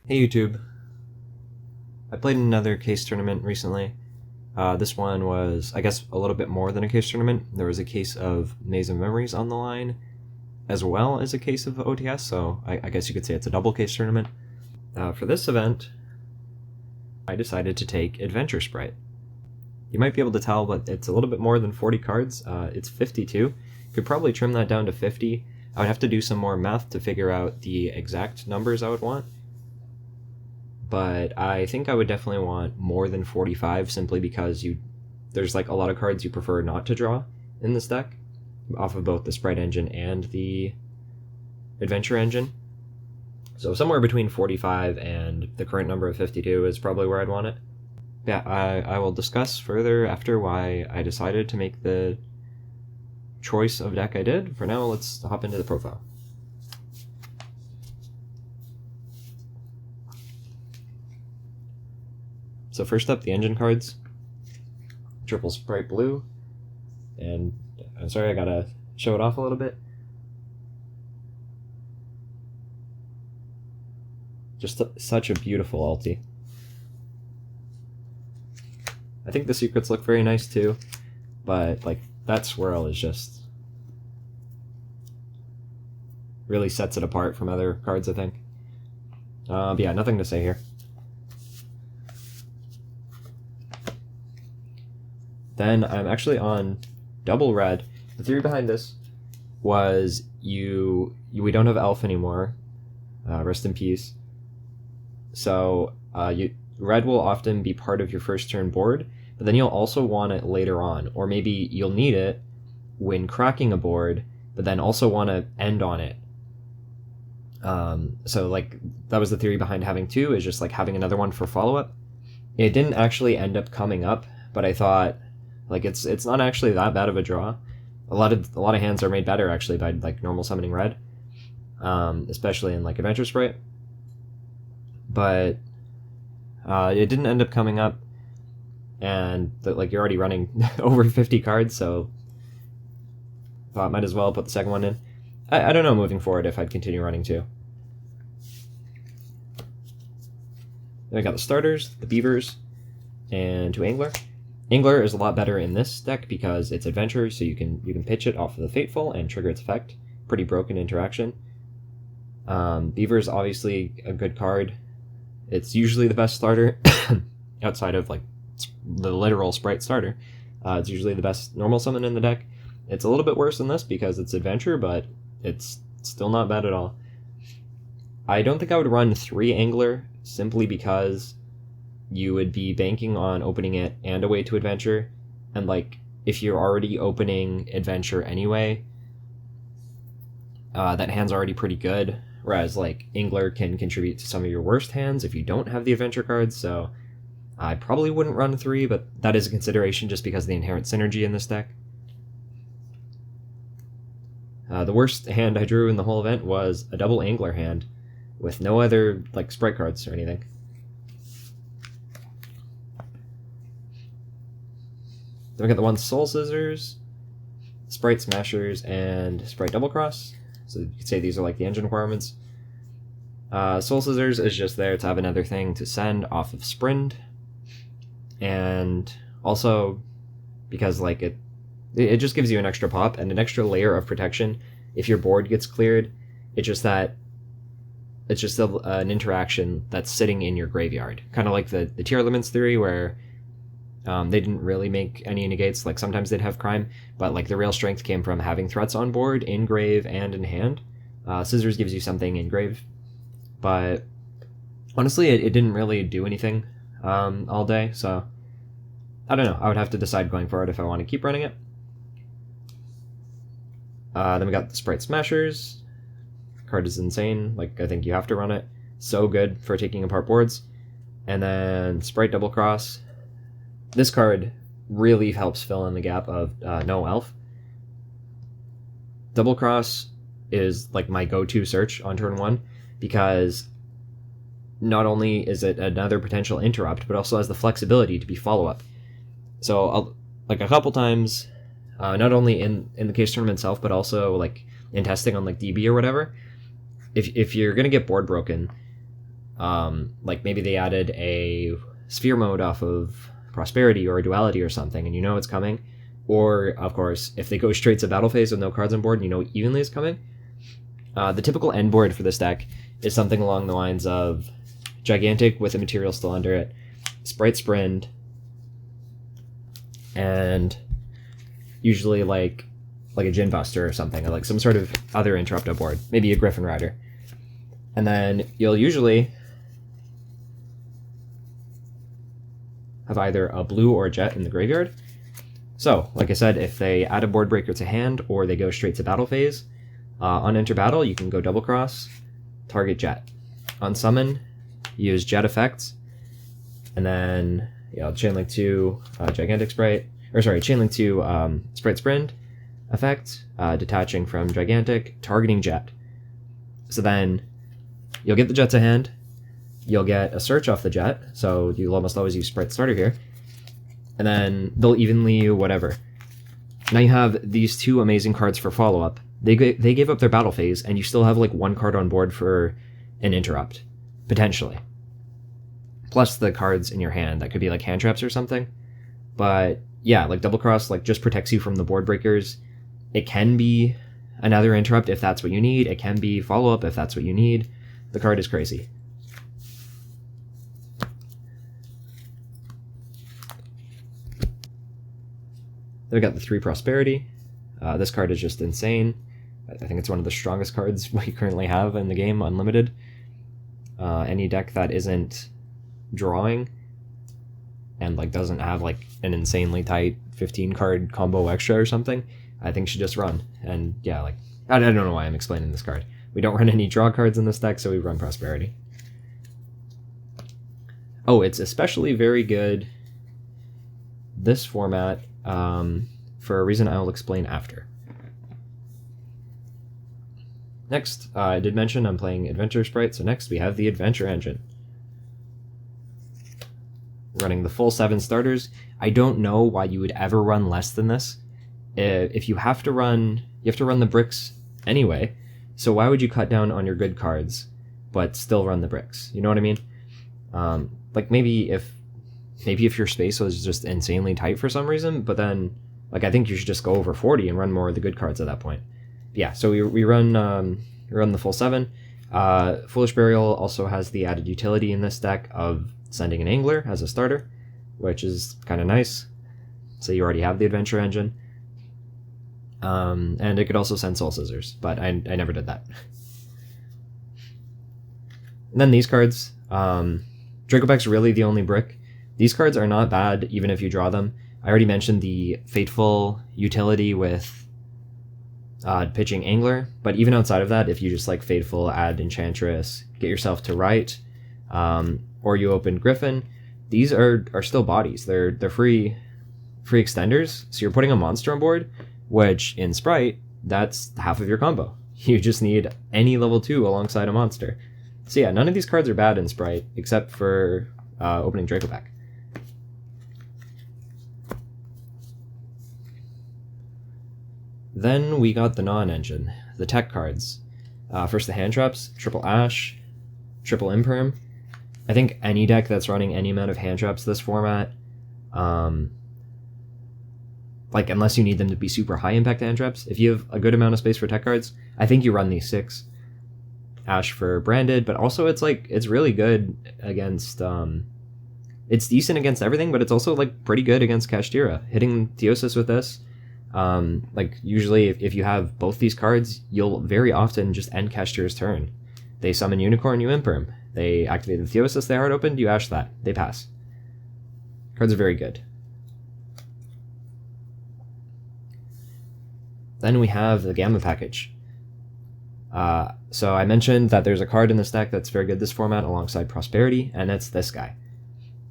Hey YouTube. I played in another case tournament recently. This one was, I guess, a little bit more than a case tournament. There was a case of Maze of Memories on the line, as well as a case of OTS, so I guess you could say it's a double case tournament. For this event, I decided to take Adventure Spright. You might be able to tell, but it's a little bit more than 40 cards. It's 52. Could probably trim that down to 50. I would have to do some more math to figure out the exact numbers I would want. But I think I would definitely want more than 45 simply because there's like a lot of cards you prefer not to draw in this deck off of both the Spright engine and the Adventure engine. So somewhere between 45 and the current number of 52 is probably where I'd want it. Yeah, I will discuss further after why I decided to make the choice of deck I did. For now, let's hop into the profile. So first up, the engine cards. Triple Spright Blue. And I'm sorry, I gotta show it off a little bit. Just such a beautiful ulti. I think the secrets look very nice too, but like that swirl is just really sets it apart from other cards, I think. But yeah, nothing to say here. Then I'm actually on double red. The theory behind this was we don't have Elf anymore. Rest in peace. So red will often be part of your first turn board, but then you'll also want it later on, or maybe you'll need it when cracking a board, but then also want to end on it. So like that was the theory behind having two, is just like having another one for follow-up. It didn't actually end up coming up, but I thought like it's not actually that bad of a draw. A lot of hands are made better actually by like normal summoning red, especially in like Adventure Spright. But it didn't end up coming up, and like you're already running over 50 cards, so thought might as well put the second one in. I don't know moving forward if I'd continue running two. Then I got the starters, the beavers, and two angler. Angler is a lot better in this deck because it's adventure, so you can pitch it off of the Fateful and trigger its effect. Pretty broken interaction. Beaver is obviously a good card. It's usually the best starter outside of like the literal Spright starter. It's usually the best normal summon in the deck. It's a little bit worse than this because it's adventure, but it's still not bad at all. I don't think I would run 3 angler simply because you would be banking on opening it and a way to adventure, and like if you're already opening adventure anyway, that hand's already pretty good, whereas like angler can contribute to some of your worst hands if you don't have the adventure cards. So I probably wouldn't run 3, but that is a consideration just because of the inherent synergy in this deck. The worst hand I drew in the whole event was a double angler hand with no other like Spright cards or anything. Then we got the one Soul Scissors, Spright Smashers, and Spright Double Cross. So you could say these are like the engine requirements. Soul Scissors is just there to have another thing to send off of Sprint, and also because like it just gives you an extra pop and an extra layer of protection if your board gets cleared. It's just an interaction that's sitting in your graveyard, kind of like the Tier Elements theory where they didn't really make any negates. Like sometimes they'd have crime, but like the real strength came from having threats on board, in grave and in hand. Scissors gives you something in grave, but honestly it didn't really do anything all day, so I don't know. I would have to decide going forward if I want to keep running it. Then we got the Spright Smashers. Card is insane. Like I think you have to run it. So good for taking apart boards. And then Spright Double Cross. This card really helps fill in the gap of no elf. Double Cross is like my go-to search on turn 1 because not only is it another potential interrupt, but also has the flexibility to be follow-up. So like a couple times, not only in the case tournament itself, but also like in testing on like DB or whatever, if you're gonna get board broken, Like maybe they added a sphere mode off of prosperity or a duality or something, and you know it's coming. Or, of course, if they go straight to battle phase with no cards on board and you know evenly is coming. The typical end board for this deck is something along the lines of Gigantic with a material still under it, Spright Sprint, and usually like a Gin Buster or something, or like some sort of other interrupt on board, maybe a Griffin Rider. And then you'll usually have either a blue or a jet in the graveyard. So, like I said, if they add a board breaker to hand or they go straight to battle phase, on enter battle, you can go double cross, target jet. On summon, use jet effects, and then chainlink to Gigantic Sprite, or sorry, chainlink to Spright Sprint effect, detaching from Gigantic, targeting jet. So then you'll get the jet to hand, you'll get a search off the jet, so you'll almost always use Spright Starter here, and then they'll evenly you whatever. Now you have these two amazing cards for follow-up. They gave up their battle phase, and you still have like one card on board for an interrupt, potentially. Plus the cards in your hand, that could be like hand traps or something. But yeah, like double cross like just protects you from the board breakers. It can be another interrupt if that's what you need. It can be follow-up if that's what you need. The card is crazy. Then we got the 3 Prosperity. This card is just insane. I think it's one of the strongest cards we currently have in the game, unlimited. Any deck that isn't drawing and like doesn't have like an insanely tight 15 card combo extra or something, I think should just run. And yeah, like I don't know why I'm explaining this card. We don't run any draw cards in this deck, so we run Prosperity. Oh, it's especially very good this format for a reason I will explain after. Next, I did mention I'm playing Adventure Spright, so next we have the Adventure Engine. Running the full 7 starters. I don't know why you would ever run less than this. If you have to run the bricks anyway, so why would you cut down on your good cards, but still run the bricks? You know what I mean? Like maybe if your space was just insanely tight for some reason, but then like I think you should just go over 40 and run more of the good cards at that point. Yeah, so we run the full 7. Foolish Burial also has the added utility in this deck of sending an Angler as a starter, which is kind of nice. So you already have the Adventure Engine. And it could also send Soul Scissors, but I never did that. And then these cards, Dracopeck's really the only brick. These cards are not bad even if you draw them. I already mentioned the Fateful utility with pitching Angler, but even outside of that, if you just like Fateful, add Enchantress, get yourself to right, or you open Griffin, these are still bodies. They're free extenders, so you're putting a monster on board, which in Spright, that's half of your combo. You just need any level 2 alongside a monster. So yeah, none of these cards are bad in Spright, except for opening Dracopeck. Then we got the non-engine, the tech cards. First the hand traps, triple Ash, triple Imperm. I think any deck that's running any amount of hand traps this format, like unless you need them to be super high impact hand traps, if you have a good amount of space for tech cards, I think you run these 6. Ash for branded, but also it's really good against it's decent against everything, but it's also like pretty good against Kashtira. Hitting Theosis with this, like usually if you have both these cards, you'll very often just end Kashtira's turn. They summon Unicorn, you Imperm. They activate the Theosis they hard opened, you Ash that. They pass. Cards are very good. Then we have the Gamma package. So I mentioned that there's a card in this deck that's very good this format alongside Prosperity, and it's this guy.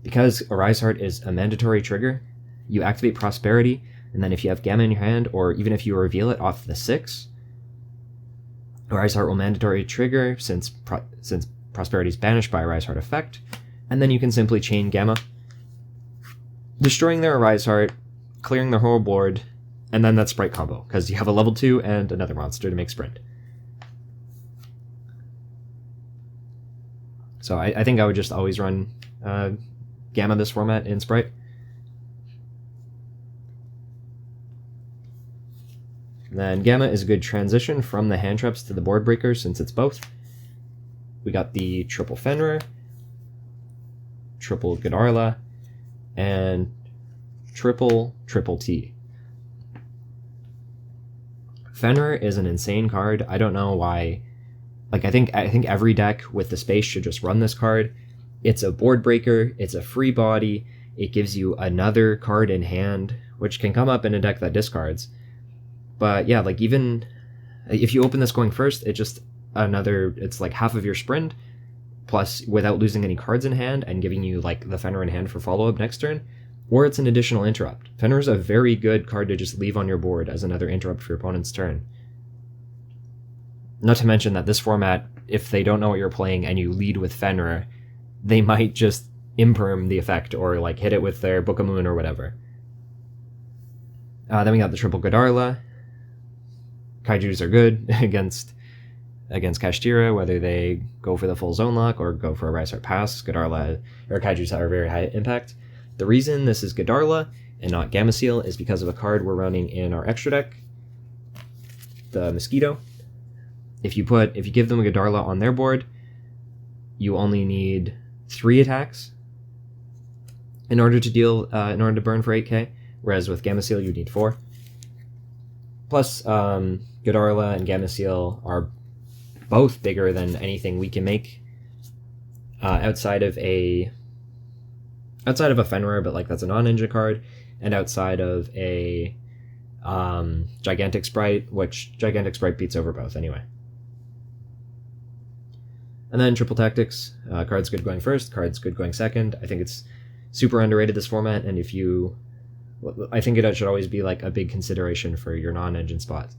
Because Arise Heart is a mandatory trigger, you activate Prosperity, and then if you have Gamma in your hand, or even if you reveal it off the 6, Arise Heart will mandatory trigger since Prosperity is banished by Arise Heart effect, and then you can simply chain Gamma, destroying their Arise Heart, clearing their whole board, and then that's Spright combo, because you have a level 2 and another monster to make Sprint. So I think I would just always run Gamma this format in Spright. And then Gamma is a good transition from the hand traps to the board breakers since it's both. We got the triple Fenrir, triple Godarla, and triple T. Fenrir is an insane card. I don't know why. Like, I think every deck with the space should just run this card. It's a board breaker. It's a free body. It gives you another card in hand, which can come up in a deck that discards. But yeah, like, even if you open this going first, it's like half of your sprint, plus without losing any cards in hand and giving you like the Fenrir in hand for follow-up next turn, or it's an additional interrupt. Fenrir is a very good card to just leave on your board as another interrupt for your opponent's turn. Not to mention that this format, if they don't know what you're playing and you lead with Fenrir, they might just imperm the effect or like hit it with their Book of Moon or whatever. Then we got the triple Godarla. Kaijus are good against Kashtira, whether they go for the full zone lock or go for a Rise Heart Pass. Godarla or Kaijus are very high impact. The reason this is Godarla and not Gamma Seal is because of a card we're running in our extra deck, the Mosquito. If you give them a Godarla on their board, you only need 3 attacks in order to burn for 8k, whereas with Gamma Seal you need 4. Plus, Godarla and Gamma Seal are both bigger than anything we can make outside of a Fenrir, but like that's a non-ninja card, and outside of a Gigantic Spright, which Gigantic Spright beats over both anyway. And then triple Tactics, cards good going first, cards good going second. I think it's super underrated, this format, and I think it should always be like a big consideration for your non-engine spots.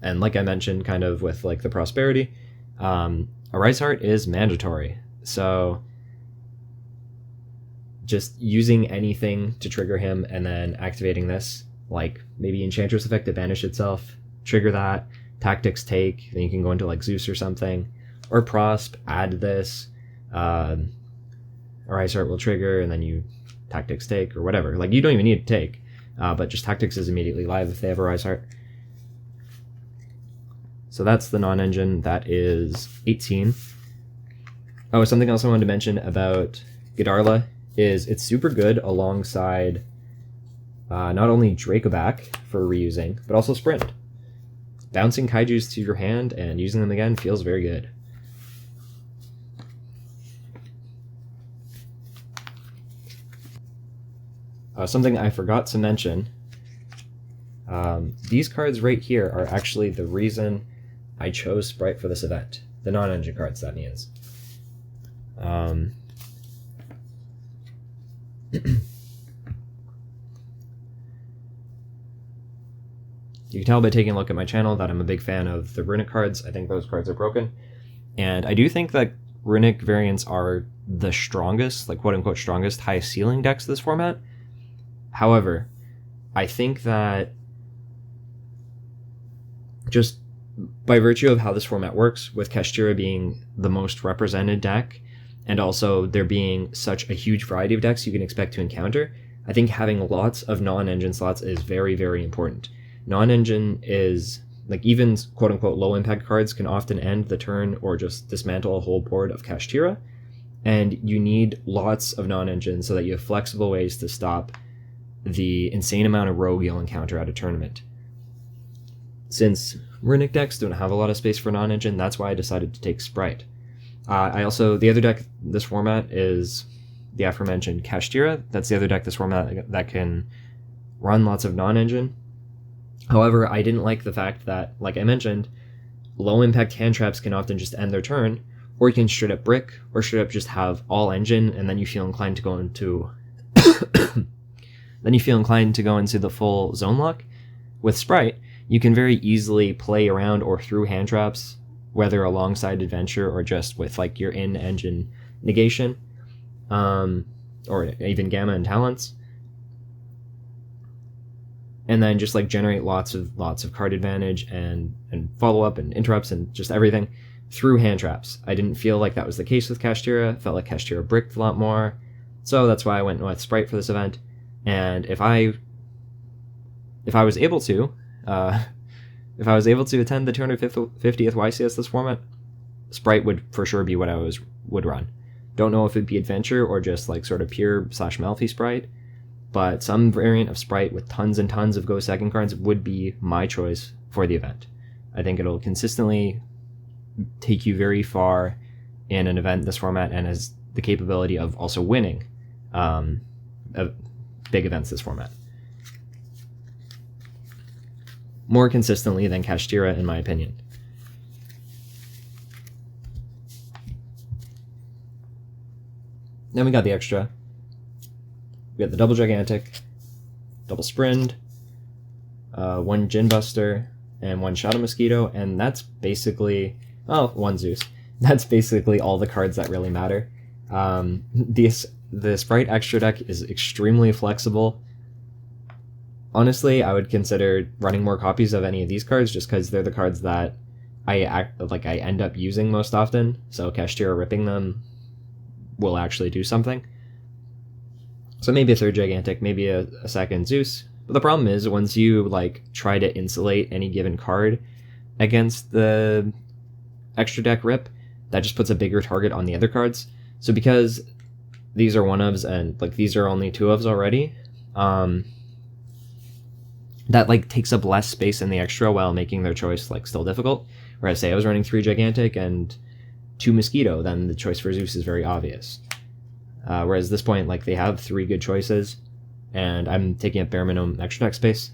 And like I mentioned, kind of with like the prosperity, a Rise Heart is mandatory. So just using anything to trigger him and then activating this, like maybe Enchantress effect to banish itself, trigger that, Tactics take, then you can go into like Zeus or something, or Prosp, add this, a Rise Heart will trigger, and then you Tactics take, or whatever. Like, you don't even need to take, but just Tactics is immediately live if they have a Rise Heart. So that's the non-engine. That is 18. Oh, something else I wanted to mention about Godarla is it's super good alongside not only Dracoback for reusing, but also Sprint. Bouncing Kaijus to your hand and using them again feels very good. Something I forgot to mention, these cards right here are actually the reason I chose Spright for this event. The non-engine cards, that means. You can tell by taking a look at my channel that I'm a big fan of the Runic cards. I think those cards are broken. And I do think that Runic variants are the strongest, like quote-unquote strongest, highest ceiling decks of this format. However, I think that just by virtue of how this format works, with Kashtira being the most represented deck, and also there being such a huge variety of decks you can expect to encounter, I think having lots of non-engine slots is very, very important. Non-engine is, like, even quote-unquote low-impact cards can often end the turn or just dismantle a whole board of Kashtira, and you need lots of non-engine so that you have flexible ways to stop the insane amount of rogue you'll encounter at a tournament. Since Runic decks don't have a lot of space for non-engine, that's why I decided to take Spright. The other deck this format is the aforementioned Kashtira. That's the other deck this format that can run lots of non-engine. However, I didn't like the fact that, like I mentioned, low-impact hand traps can often just end their turn, or you can straight up brick, or straight up just have all engine, and then you feel inclined to go into the full zone lock. With Spright, you can very easily play around or through hand traps, whether alongside Adventure or just with like your in-engine negation, or even Gamma and Talents. and then just like generate lots of card advantage and follow up and interrupts and just everything through hand traps. I didn't feel like that was the case with Kashtira. Felt like Kashtira bricked a lot more, so that's why I went with Spright for this event. And if I was able to attend the 250th YCS this format, Spright would for sure be what I would run. Don't know if it'd be Adventure or just like sort of pure / Malfi Spright, but some variant of Spright with tons and tons of Go Second cards would be my choice for the event. I think it'll consistently take you very far in an event this format, and has the capability of also winning big events this format more consistently than Kashtira, in my opinion. Then we got the extra. We got the double Gigantic, double Sprint, one Gin Buster, and one Shadow Mosquito, and that's basically, one Zeus. That's basically all the cards that really matter. The Spright extra deck is extremely flexible. Honestly, I would consider running more copies of any of these cards just because they're the cards that I end up using most often, so Kashtira ripping them will actually do something. So maybe a third Gigantic, maybe a second Zeus. But the problem is, once you like try to insulate any given card against the extra deck rip, that just puts a bigger target on the other cards. So because these are one-ofs and like these are only two-ofs already, that like takes up less space in the extra while making their choice like still difficult. Whereas say I was running 3 Gigantic and 2 Mosquito, then the choice for Zeus is very obvious. Whereas at this point, like, they have 3 good choices, and I'm taking up bare minimum extra deck space.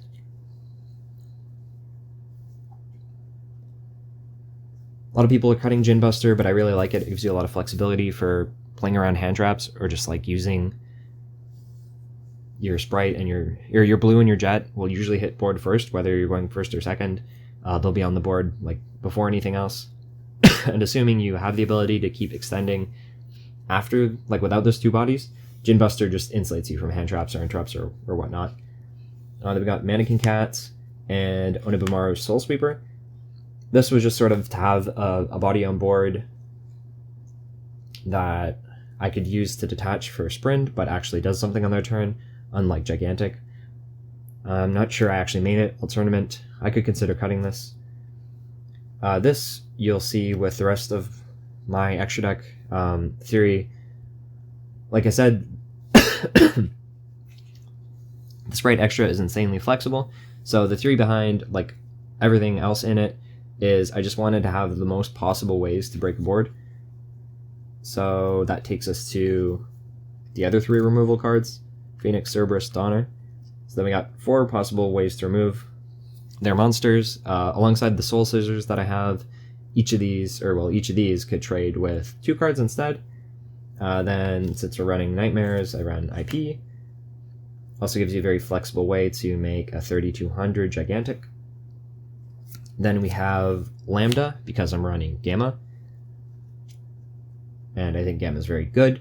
A lot of people are cutting Gin Buster, but I really like it. It gives you a lot of flexibility for playing around hand traps, or just like using your Spright and your blue and your Jet will usually hit board first, whether you're going first or second. They'll be on the board like before anything else. And assuming you have the ability to keep extending after, like without those 2 bodies, Gin Buster just insulates you from hand traps or interrupts or whatnot. Then we got Mannequin Cats and Onibimaru Soul Sweeper. This was just sort of to have a body on board that I could use to detach for Sprint, but actually does something on their turn, unlike Gigantic. I'm not sure I actually made it all tournament. I could consider cutting this. This you'll see with the rest of my extra deck theory. Like I said, the Spright extra is insanely flexible, so the theory behind like everything else in it is I just wanted to have the most possible ways to break a board. So that takes us to the other 3 removal cards: Phoenix, Cerberus, Donner. So then we got 4 possible ways to remove their monsters, alongside the Soul Scissors that I have. Each of these could trade with 2 cards instead. Then, since we're running Nightmares, I run IP. Also gives you a very flexible way to make a 3200 Gigantic. Then we have Lambda, because I'm running Gamma. And I think Gamma is very good.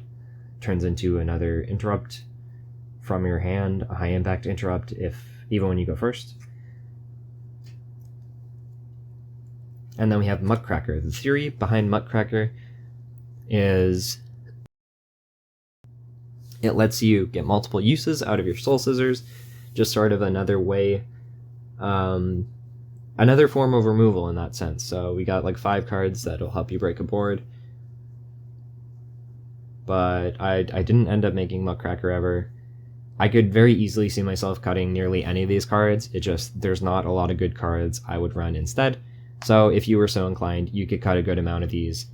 Turns into another interrupt from your hand, a high impact interrupt even when you go first. And then we have Muttcracker. The theory behind Muttcracker is it lets you get multiple uses out of your Soul Scissors, just sort of another way, another form of removal in that sense. So we got like 5 cards that'll help you break a board, but I didn't end up making Muttcracker ever. I could very easily see myself cutting nearly any of these cards. It just, there's not a lot of good cards I would run instead. So if you were so inclined, you could cut a good amount of these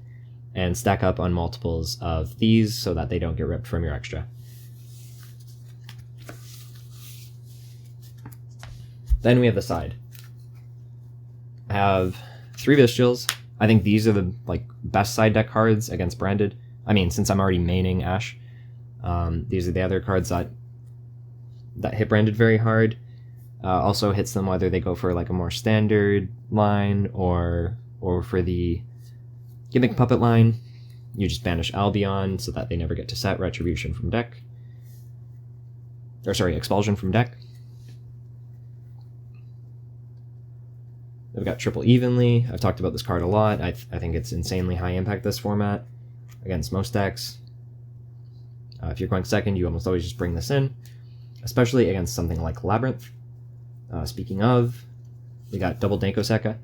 and stack up on multiples of these so that they don't get ripped from your extra. Then we have the side. I have 3 Vestials. I think these are the best side deck cards against Branded. I mean, since I'm already maining Ash, these are the other cards that hit Branded very hard. Also hits them whether they go for like a more standard line or for the Gimmick Puppet line. You just banish Albion so that they never get to set Retribution from deck. Or sorry, Expulsion from deck. I've got Triple Evenly. I've talked about this card a lot. I think it's insanely high impact this format against most decks. If you're going second, you almost always just bring this in, especially against something like Labyrinth. Speaking of, we got double Danko Sekka.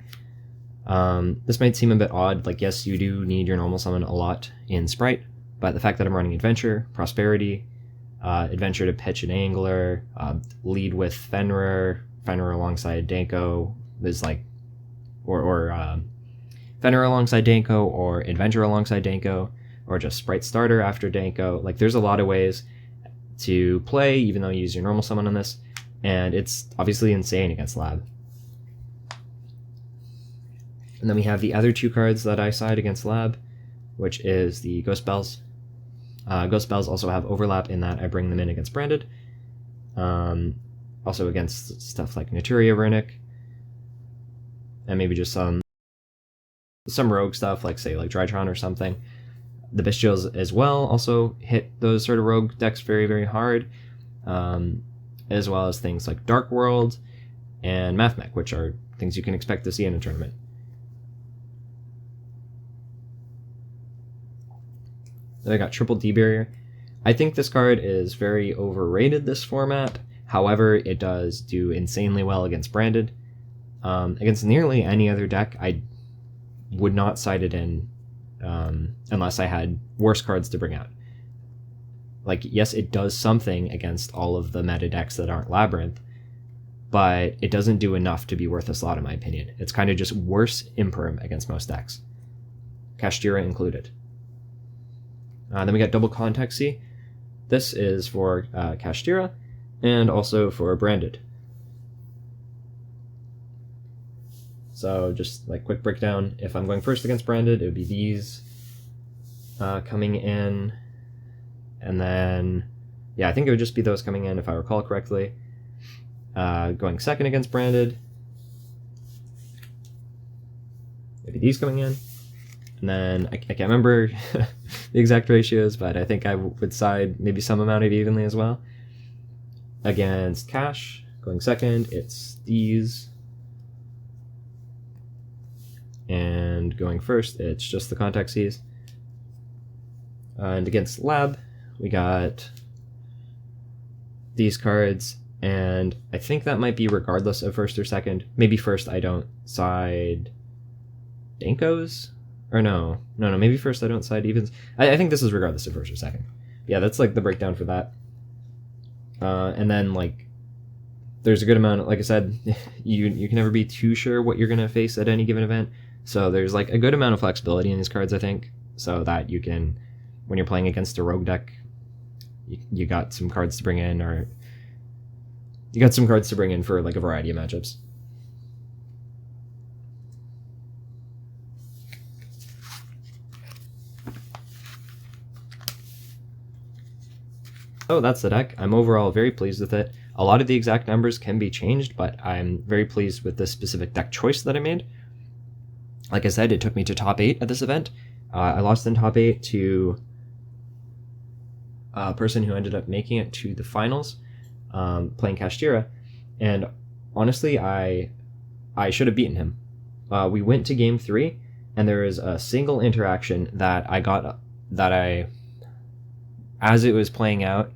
This might seem a bit odd, like yes, you do need your normal summon a lot in Spright, but the fact that I'm running Adventure, Prosperity, Adventure to pitch an Angler, lead with Fenrir alongside Danko is like, or Fenrir alongside Danko, or Adventure alongside Danko, or just Spright starter after Danko. Like there's a lot of ways to play, even though you use your normal summon on this, and it's obviously insane against Lab. And then we have the other two cards that I side against Lab, which is the Ghost Bells. Ghost Bells also have overlap in that I bring them in against Branded. Also against stuff like Naturia Vernic, and maybe just some rogue stuff, like say like Drytron or something. The Bestials as well also hit those sort of rogue decks very, very hard, as well as things like Dark World and Mathmech, which are things you can expect to see in a tournament. Then I got Triple D-Barrier. I think this card is very overrated this format. However, it does do insanely well against Branded. Against nearly any other deck, I would not side it in unless I had worse cards to bring out. Like, yes, it does something against all of the meta decks that aren't Labyrinth, but it doesn't do enough to be worth a slot in my opinion. It's kind of just worse Imperm against most decks, Kashtira included. Then we got Double Contact C. This is for Kashtira and also for Branded. So just like quick breakdown, if I'm going first against Branded, it would be these coming in, and then, yeah, I think it would just be those coming in if I recall correctly. Going second against Branded, maybe these coming in, and then I can't remember the exact ratios, but I think I would side maybe some amount of evenly as well. Against Cash, going second, it's these. And going first, it's just the Contact Cs. And against Lab, we got these cards, and I think that might be regardless of first or second. Maybe first I don't side Dankos? Or no, maybe first I don't side evens. I think this is regardless of first or second. Yeah, that's like the breakdown for that. And then like, there's a good amount, like I said, you can never be too sure what you're going to face at any given event. So there's like a good amount of flexibility in these cards, I think, so that you can, when you're playing against a rogue deck, you got some cards to bring in, or you got some cards to bring in for like a variety of matchups. Oh, that's the deck. I'm overall very pleased with it. A lot of the exact numbers can be changed, but I'm very pleased with the specific deck choice that I made. Like I said, it took me to top 8 at this event. I lost in top 8 to a person who ended up making it to the finals, playing Kashtira, and honestly, I should have beaten him. We went to game 3, and there was a single interaction that I got, as it was playing out,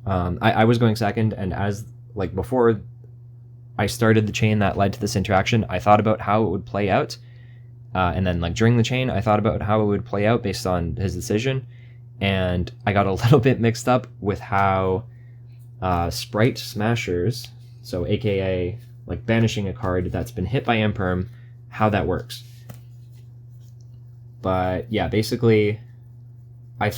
I was going second, and as, like, before I started the chain that led to this interaction, I thought about how it would play out, and then, like, during the chain, I thought about how it would play out based on his decision, and I got a little bit mixed up with how Spright Smashers, so aka, like, banishing a card that's been hit by Imperm, how that works. But, yeah, basically, I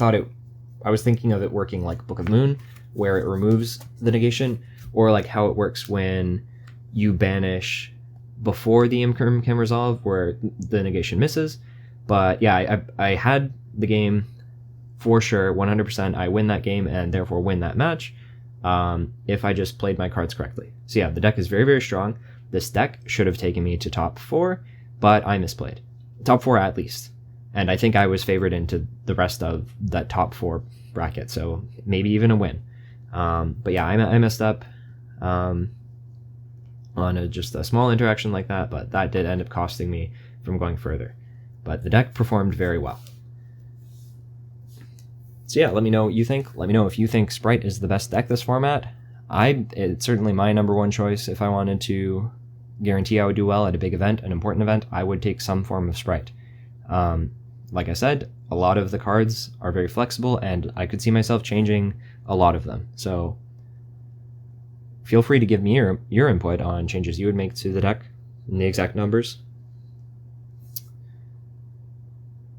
was thinking of it working like Book of Moon, where it removes the negation, or like how it works when you banish before the Imperm can resolve, where the negation misses. But yeah, I had the game for sure, 100%. I win that game and therefore win that match if I just played my cards correctly. So yeah, the deck is very, very strong. This deck should have taken me to top 4, but I misplayed. Top 4 at least. And I think I was favored into the rest of that top 4 bracket, so maybe even a win. But yeah, I messed up. on just a small interaction like that, but that did end up costing me from going further. But the deck performed very well. So yeah, let me know what you think. Let me know if you think Spright is the best deck this format. It's certainly my #1 choice. If I wanted to guarantee I would do well at a big event, an important event, I would take some form of Spright. Like I said, a lot of the cards are very flexible, and I could see myself changing a lot of them. So feel free to give me your input on changes you would make to the deck and the exact numbers.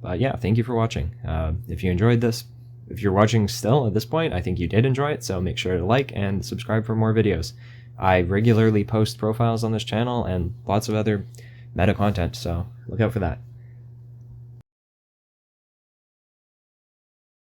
But yeah, thank you for watching. If you enjoyed this, if you're watching still at this point, I think you did enjoy it, so make sure to like and subscribe for more videos. I regularly post profiles on this channel and lots of other meta content, so look out for that.